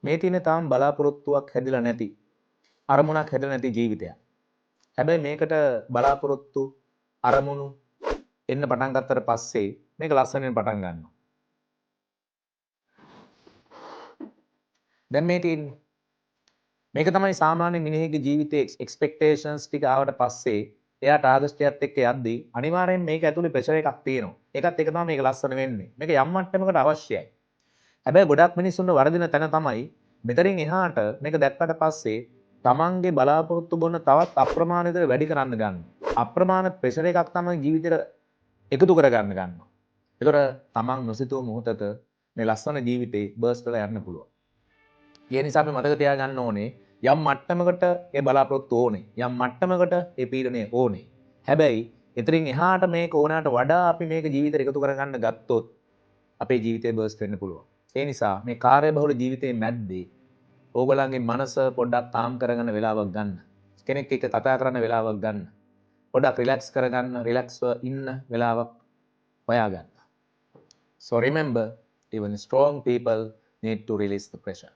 මේ තියෙන තාම බලාපොරොත්තුවක් හැදිලා නැති අරමුණක් හැදලා නැති ජීවිතයක්. හැබැයි මේකට බලාපොරොත්තු අරමුණු එන්න පටන් ගත්තට පස්සේ මේක ලස්සනෙන් පටන් ගන්නවා. දැන් මේ තියෙන්නේ මේක තමයි සාමාන්‍ය මිනිහෙක්ගේ ජීවිතයේ එක්ස්පෙක්ටේෂන්ස් ටික ආවට පස්සේ එයා ටාගස්ට් එකත් එක්ක යද්දී අනිවාර්යෙන් මේක ඇතුලේ ප්‍රෙෂර් එකක් තියෙනවා. ඒකත් එක තමයි මේක ලස්සන වෙන්නේ. මේක යම් මට්ටමකට අවශ්‍යයි. හැබැයි ගොඩක් මිනිස්සුන්ට වරදින තැන තමයි මෙතනින් එහාට මේක දැක්කට පස්සේ තමන්ගේ බලාපොරොත්තු බොන්න තවත් අප්‍රමාණ විදිහට වැඩි කරන්න ගන්න. අප්‍රමාණ ප්‍රෙෂර් එකක් තමයි ජීවිතේට එකතු කරගන්න ගන්නවා. ඒතර තමන් නොසිතූ මොහොතක මේ ලස්සන ජීවිතේ බර්ස්ට් වෙලා යන්න පුළුවන්. ඒ නිසා අපි මතක තියාගන්න ඕනේ යම් මට්ටමකට ඒ බලාපොරොත්තු ඕනේ. යම් මට්ටමකට ඒ පීඩනය ඕනේ. හැබැයි එතනින් එහාට මේක ඕනෑමට වඩා අපි මේක ජීවිතේට එකතු කරගන්න ගත්තොත් අපේ ජීවිතේ බර්ස්ට් වෙන්න පුළුවන්. ඒ නිසා මේ කාර්යබහුල ජීවිතයේ මැද්දේ ඕගොල්ලන්ගේ මනස පොඩ්ඩක් තාම් කරගන්න වෙලාවක් ගන්න. කෙනෙක් එක්ක කතා කරන්න වෙලාවක් ගන්න. පොඩ්ඩක් රිලැක්ස් කරගන්න, රිලැක්ස්ව ඉන්න වෙලාවක් හොයාගන්න. So remember, even strong people need to release the pressure.